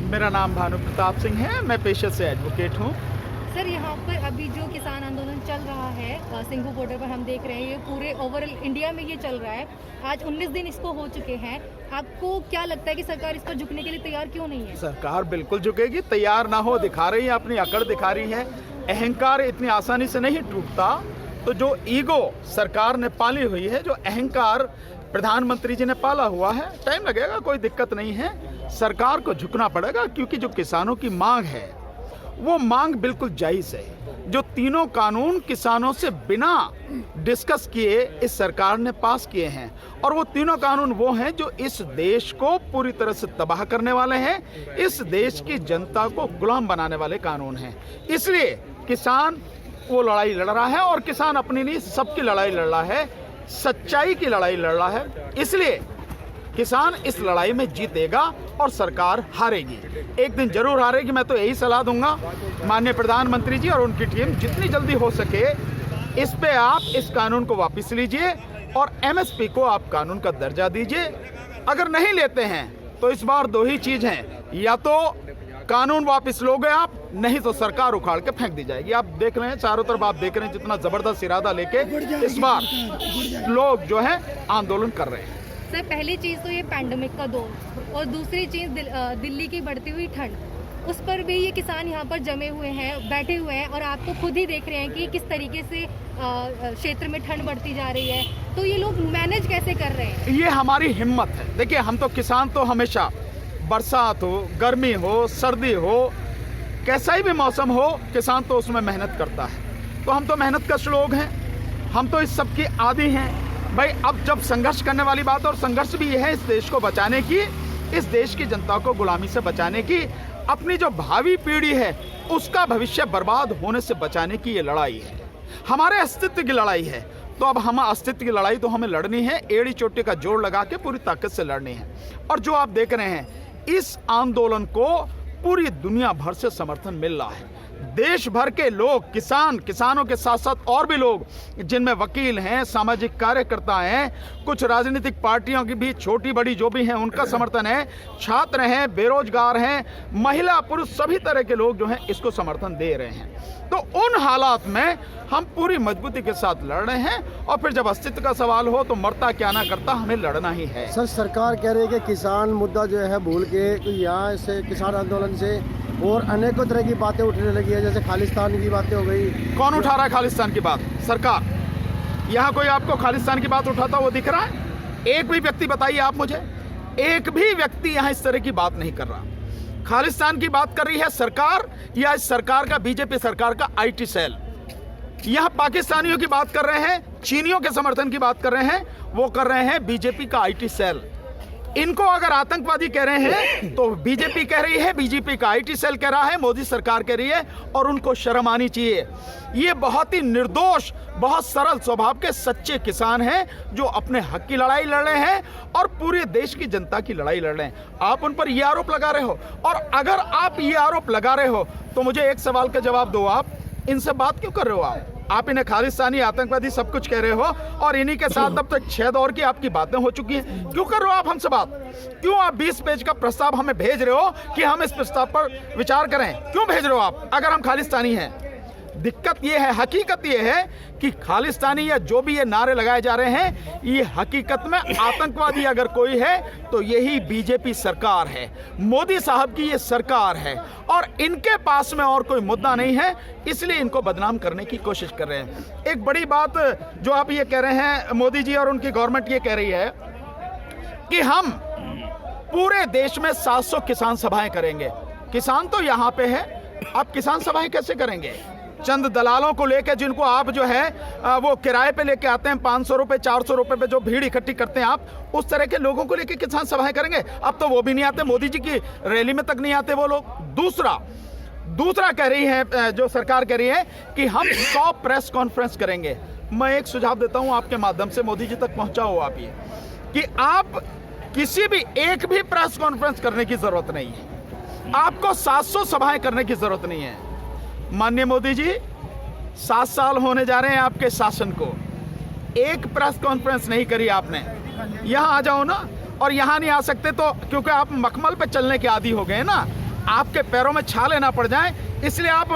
मेरा नाम भानु प्रताप सिंह है, मैं पेशे से एडवोकेट हूँ। सर, यहाँ पर अभी जो किसान आंदोलन चल रहा है सिंघू बॉर्डर पर, हम देख रहे हैं ये पूरे ओवरऑल इंडिया में ये चल रहा है। आज 19 दिन इसको हो चुके हैं। आपको क्या लगता है कि सरकार इस पर झुकने के लिए तैयार क्यों नहीं है? सरकार बिल्कुल झुकेगी, तैयार ना हो, दिखा रही है, अपनी अकड़ दिखा रही है। अहंकार इतनी आसानी से नहीं टूटता। तो जो ईगो सरकार ने पाली हुई है, जो अहंकार प्रधानमंत्री जी ने पाला हुआ है, टाइम लगेगा, कोई दिक्कत नहीं है। सरकार को झुकना पड़ेगा, क्योंकि जो किसानों की मांग है वो मांग बिल्कुल जायज़ है। जो तीनों कानून किसानों से बिना डिस्कस किए इस सरकार ने पास किए हैं, और वो तीनों कानून वो हैं जो इस देश को पूरी तरह से तबाह करने वाले हैं, इस देश की जनता को गुलाम बनाने वाले कानून हैं। इसलिए किसान वो लड़ाई लड़ रहा है, और किसान अपनी नहीं सबकी लड़ाई लड़ रहा है, सच्चाई की लड़ाई लड़ रहा है। इसलिए किसान इस लड़ाई में जीतेगा और सरकार हारेगी, एक दिन जरूर हारेगी। मैं तो यही सलाह दूंगा माननीय प्रधानमंत्री जी और उनकी टीम, जितनी जल्दी हो सके इस पे आप इस कानून को वापस लीजिए और एमएसपी को आप कानून का दर्जा दीजिए। अगर नहीं लेते हैं तो इस बार दो ही चीज हैं, या तो कानून वापस लोगे आप, नहीं तो सरकार उखाड़ के फेंक दी जाएगी। आप देख रहे हैं चारों तरफ, आप देख रहे हैं जितना जबरदस्त इरादा लेके इस बार लोग जो है आंदोलन कर रहे हैं। सर, पहली चीज़ तो ये पैंडेमिक का दौर, और दूसरी चीज़ दिल्ली की बढ़ती हुई ठंड, उस पर भी ये किसान यहाँ पर जमे हुए हैं, बैठे हुए हैं, और आपको खुद ही देख रहे हैं कि किस तरीके से क्षेत्र में ठंड बढ़ती जा रही है। तो ये लोग मैनेज कैसे कर रहे हैं? ये हमारी हिम्मत है। देखिए, हम तो किसान तो हमेशा, बरसात हो, गर्मी हो, सर्दी हो, कैसा ही भी मौसम हो, किसान तो उसमें मेहनत करता है। तो हम तो मेहनत कश लोग हैं, हम तो इस सब की आदी हैं भाई। अब जब संघर्ष करने वाली बात, और संघर्ष भी यह है इस देश को बचाने की, इस देश की जनता को गुलामी से बचाने की, अपनी जो भावी पीढ़ी है उसका भविष्य बर्बाद होने से बचाने की ये लड़ाई है, हमारे अस्तित्व की लड़ाई है। तो अब हम अस्तित्व की लड़ाई तो हमें लड़नी है, एड़ी चोटी का जोड़ लगा के पूरी ताकत से लड़नी है। और जो आप देख रहे हैं, इस आंदोलन को पूरी दुनिया भर से समर्थन मिल रहा है। देश भर के लोग, किसानों के साथ साथ और भी लोग, जिनमें वकील हैं, सामाजिक कार्यकर्ता हैं, कुछ राजनीतिक पार्टियों की भी छोटी बड़ी जो भी हैं उनका समर्थन है, छात्र हैं, बेरोजगार हैं, महिला पुरुष सभी तरह के लोग जो हैं इसको समर्थन दे रहे हैं। तो उन हालात में हम पूरी मजबूती के साथ लड़ रहे हैं, और फिर जब अस्तित्व का सवाल हो तो मरता क्या ना करता, हमें लड़ना ही है। सर, सरकार कह रही है कि किसान मुद्दा जो है भूल के, तो यहाँ से किसान आंदोलन से और अनेकों तरह की बातें उठने लगी है, जैसे खालिस्तान की बातें हो गई। कौन उठा रहा है खालिस्तान की बात? सरकार। यहाँ कोई आपको खालिस्तान की बात उठाता वो दिख रहा है? एक भी व्यक्ति बताइए आप मुझे, एक भी व्यक्ति यहाँ इस तरह की बात नहीं कर रहा। खालिस्तान की बात कर रही है सरकार, या इस सरकार का, बीजेपी सरकार का आईटी सेल। यहाँ पाकिस्तानियों की बात कर रहे हैं, चीनियों के समर्थन की बात कर रहे हैं, वो कर रहे हैं बीजेपी का आईटी सेल। इनको अगर आतंकवादी कह रहे हैं तो बीजेपी कह रही है, बीजेपी का आईटी सेल कह रहा है, मोदी सरकार कह रही है, और उनको शर्म आनी चाहिए। ये बहुत ही निर्दोष, बहुत सरल स्वभाव के सच्चे किसान हैं जो अपने हक की लड़ाई लड़ रहे हैं और पूरे देश की जनता की लड़ाई लड़ रहे हैं। आप उन पर ये आरोप लगा रहे हो, और अगर आप ये आरोप लगा रहे हो तो मुझे एक सवाल का जवाब दो, आप इनसे बात क्यों कर रहे हो? आप इन्हें खालिस्तानी, आतंकवादी सब कुछ कह रहे हो, और इन्हीं के साथ अब तक 6 दौर की आपकी बातें हो चुकी हैं। क्यों कर रहे हो आप हमसे बात? क्यों आप 20 पेज का प्रस्ताव हमें भेज रहे हो कि हम इस प्रस्ताव पर विचार करें? क्यों भेज रहे हो आप अगर हम खालिस्तानी हैं? दिक्कत ये है, हकीकत ये है कि खालिस्तानी या जो भी ये नारे लगाए जा रहे हैं, ये हकीकत में आतंकवादी अगर कोई है तो यही बीजेपी सरकार है, मोदी साहब की ये सरकार है, और इनके पास में और कोई मुद्दा नहीं है, इसलिए इनको बदनाम करने की कोशिश कर रहे हैं। एक बड़ी बात जो आप ये कह रहे हैं, मोदी जी और उनकी गवर्नमेंट ये कह रही है कि हम पूरे देश में 700 किसान सभाएं करेंगे। किसान तो यहाँ पे है, आप किसान सभाएं कैसे करेंगे? चंद दलालों को लेकर, जिनको आप जो है वो किराए पे लेके आते हैं, 500 रुपए 400 रुपए पे जो भीड़ इकट्ठी करते हैं, आप उस तरह के लोगों को लेकर किसान सभाएं करेंगे? अब तो वो भी नहीं आते, मोदी जी की रैली में तक नहीं आते वो लोग। दूसरा कह रही है, जो सरकार कह रही है कि हम 100 प्रेस कॉन्फ्रेंस करेंगे। मैं एक सुझाव देता हूं आपके माध्यम से, मोदी जी तक पहुंचाओ आप ये, कि आप किसी भी एक भी प्रेस कॉन्फ्रेंस करने की जरूरत नहीं है, आपको 700 सभाएं करने की जरूरत नहीं है। माननीय मोदी जी, 7 साल होने जा रहे हैं आपके शासन को, एक प्रेस कॉन्फ्रेंस नहीं करी आपने। यहाँ आ जाओ ना, और यहाँ नहीं आ सकते तो क्योंकि आप मखमल पे चलने के आदी हो गए ना, आपके पैरों में छाले ना पड़ जाएं, इसलिए आप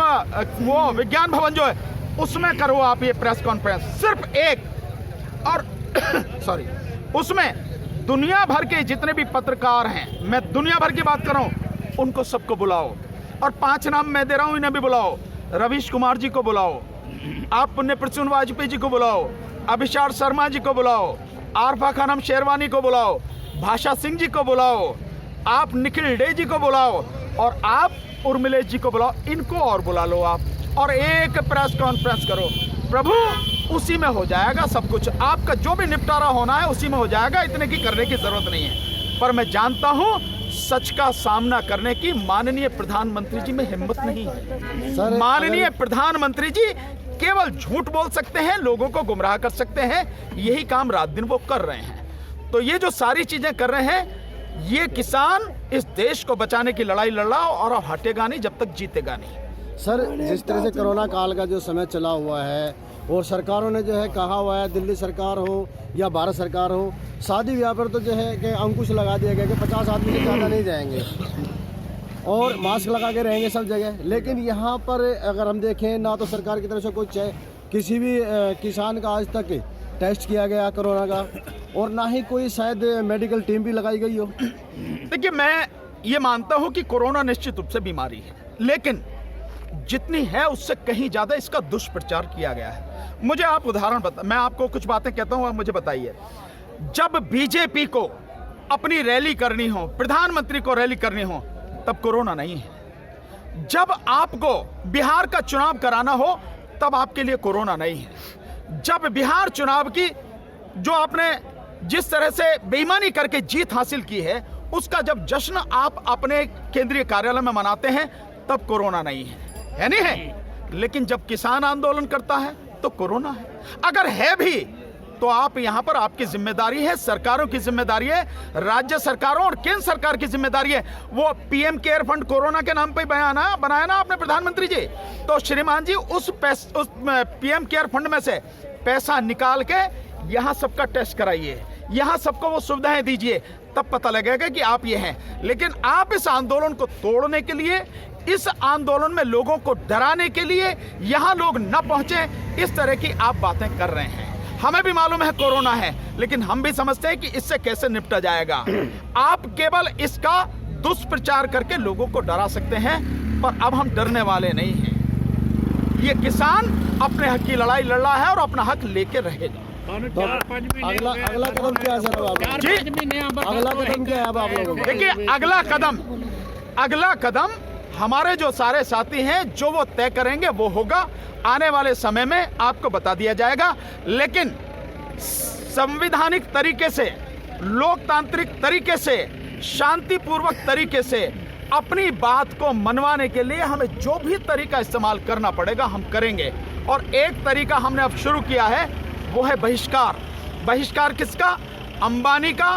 वो विज्ञान भवन जो है उसमें करो आप ये प्रेस कॉन्फ्रेंस, सिर्फ एक। और सॉरी, उसमें दुनिया भर के जितने भी पत्रकार हैं, मैं दुनिया भर की बात कर रहा हूं, उनको सबको बुलाओ। और 5 नाम मैं दे रहा हूं, इन्हें भी बुलाओ। रवीश कुमार जी को बुलाओ, आप पुण्य प्रसून वाजपेयी जी को बुलाओ, अभिषार शर्मा जी को बुलाओ, आरफा खानम शेरवानी को बुलाओ, भाषा सिंह जी को बुलाओ, आप निखिल डे जी को बुलाओ, और आप उर्मिलेश जी को बुलाओ। इनको और बुला लो आप, और एक प्रेस कॉन्फ्रेंस करो। प्रभु, उसी में हो जाएगा सब कुछ। आपका जो भी निपटारा होना है उसी में हो जाएगा, इतने की करने की जरूरत नहीं है। पर मैं जानता हूं सच का सामना करने की माननीय प्रधानमंत्री जी में हिम्मत नहीं है। माननीय प्रधानमंत्री जी केवल झूठ बोल सकते हैं, लोगों को गुमराह कर सकते हैं, यही काम रात दिन वो कर रहे हैं। तो ये जो सारी चीजें कर रहे हैं, ये किसान इस देश को बचाने की लड़ाई लड़ रहा और हटेगा नहीं जब तक जीतेगा नहीं। सर, जिस तरह से कोरोना काल का जो समय चला हुआ है और सरकारों ने जो है कहा हुआ है, दिल्ली सरकार हो या भारत सरकार हो, शादी ब्याह पर तो जो है कि अंकुश लगा दिया गया कि 50 आदमी से ज़्यादा नहीं जाएंगे और मास्क लगा के रहेंगे सब जगह। लेकिन यहाँ पर अगर हम देखें, ना तो सरकार की तरफ से कुछ है, किसी भी किसान का आज तक टेस्ट किया गया कोरोना का, और ना ही कोई शायद मेडिकल टीम भी लगाई गई हो। देखिए, मैं ये मानता हूँ कि कोरोना निश्चित रूप से बीमारी है, लेकिन जितनी है उससे कहीं ज्यादा इसका दुष्प्रचार किया गया है। मुझे आप उदाहरण बता, मैं आपको कुछ बातें कहता हूं, आप मुझे बताइए। जब बीजेपी को अपनी रैली करनी हो, प्रधानमंत्री को रैली करनी हो, तब कोरोना नहीं है। जब आपको बिहार का चुनाव कराना हो, तब आपके लिए कोरोना नहीं है। जब बिहार चुनाव की जो आपने जिस तरह से बेईमानी करके जीत हासिल की है, उसका जब जश्न आप अपने केंद्रीय कार्यालय में मनाते हैं, तब कोरोना नहीं है नहीं है। लेकिन जब किसान आंदोलन करता है तो कोरोना है। अगर है भी तो आप यहां पर, आपकी जिम्मेदारी है, सरकारों की जिम्मेदारी है, राज्य सरकारों और केंद्र सरकार की जिम्मेदारी है। वो पीएम केयर फंड कोरोना के नाम पे बनाया ना आपने प्रधानमंत्री जी, तो श्रीमान जी उस पीएम केयर फंड में से पैसा निकाल के यहां सबका टेस्ट कराइए, यहां सबको वो सुविधाएं दीजिए, तब पता लगेगा कि आप ये हैं। लेकिन आप इस आंदोलन को तोड़ने के लिए, इस आंदोलन में लोगों को डराने के लिए यहां लोग न पहुंचे, इस तरह की आप बातें कर रहे हैं। हमें भी मालूम है कोरोना है, लेकिन हम भी समझते हैं कि इससे कैसे निपटा जाएगा। आप केवल इसका दुष्प्रचार करके लोगों को डरा सकते हैं, पर अब हम डरने वाले नहीं हैं। ये किसान अपने हक की लड़ाई लड़ रहा है और अपना हक लेके रहेगा। तो अगला कदम क्या है सर? अगला कदम क्या है अब आप लोगों को? देखिए, अगला कदम हमारे जो सारे साथी हैं, जो वो तय करेंगे वो होगा। आने वाले समय में आपको बता दिया जाएगा। लेकिन संवैधानिक तरीके से, लोकतांत्रिक तरीके से, शांतिपूर्वक तरीके से अपनी बात को मनवाने के लिए हमें जो भी तरीका इस्तेमाल करना पड़ेगा हम करेंगे। और एक तरीका हमने अब शुरू किया है, वो है बहिष्कार। बहिष्कार किसका? अंबानी का,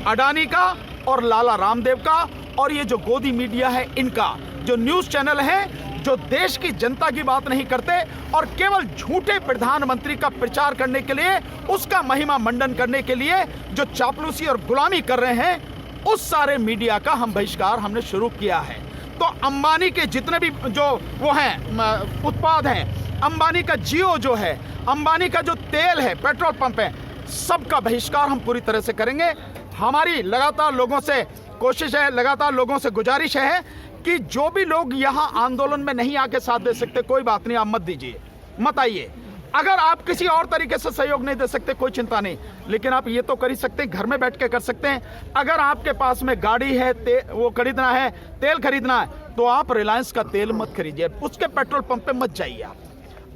अडानी का और लाला रामदेव का, और ये जो गोदी मीडिया है इनका, जो न्यूज़ चैनल है जो देश की जनता की बात नहीं करते और केवल झूठे प्रधानमंत्री का प्रचार करने के लिए, उसका महिमा मंडन करने के लिए जो चापलूसी और गुलामी कर रहे हैं, उस सारे मीडिया का हम बहिष्कार हमने शुरू किया है। तो अंबानी के जितने भी जो वो हैं उत्पाद हैं, अंबानी का जियो जो है, अंबानी का जो तेल है, पेट्रोल पंप है, सबका बहिष्कार हम पूरी तरह से करेंगे। हमारी लगातार लोगों से कोशिश है, लगातार लोगों से गुजारिश है कि जो भी लोग यहाँ आंदोलन में नहीं आके साथ दे सकते, कोई बात नहीं, आप मत दीजिए, मत आइए। अगर आप किसी और तरीके से सहयोग नहीं दे सकते, कोई चिंता नहीं, लेकिन आप ये तो कर ही सकते हैं, घर में बैठ के कर सकते हैं। अगर आपके पास में गाड़ी है, वो खरीदना है, तेल खरीदना है, तो आप रिलायंस का तेल मत खरीदिए, उसके पेट्रोल पंप पे मत जाइए।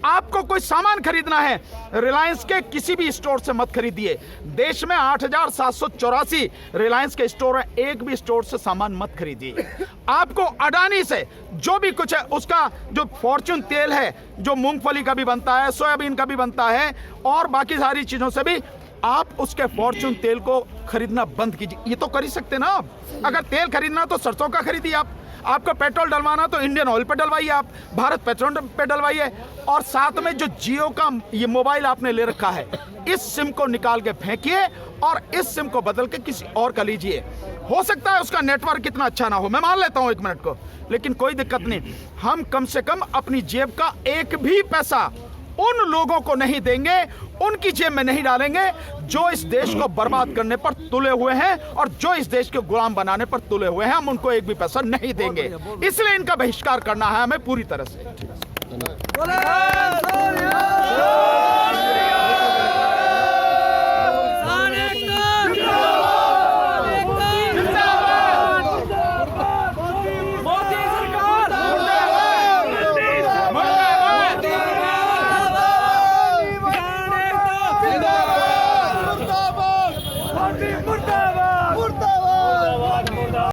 आपको कोई सामान खरीदना है, रिलायंस के किसी भी स्टोर से मत खरीदिए। देश में 8,784 रिलायंस के स्टोर हैं, एक भी स्टोर से सामान मत खरीदिए। आपको अडानी से जो भी कुछ है, उसका जो फॉर्च्यून तेल है, जो मूंगफली का भी बनता है, सोयाबीन का भी बनता है, और बाकी सारी चीजों से भी आप उसके फॉर्च्यून तेल को खरीदना बंद कीजिए। ये तो कर ही सकते ना आप। अगर तेल खरीदना तो सरसों का खरीदिए आप। आपको पेट्रोल डलवाना तो इंडियन ऑयल पे डलवाइए, आप भारत पेट्रोल पे डलवाइए। और साथ में जो जियो का ये मोबाइल आपने ले रखा है, इस सिम को निकाल के फेंकिए और इस सिम को बदल के किसी और का लीजिए। हो सकता है उसका नेटवर्क कितना अच्छा ना हो, मैं मान लेता हूं 1 मिनट को, लेकिन कोई दिक्कत नहीं। हम कम से कम अपनी जेब का एक भी पैसा उन लोगों को नहीं देंगे, उनकी जेब में नहीं डालेंगे जो इस देश को बर्बाद करने पर तुले हुए हैं और जो इस देश को गुलाम बनाने पर तुले हुए हैं। हम उनको एक भी पैसा नहीं देंगे, इसलिए इनका बहिष्कार करना है हमें पूरी तरह से।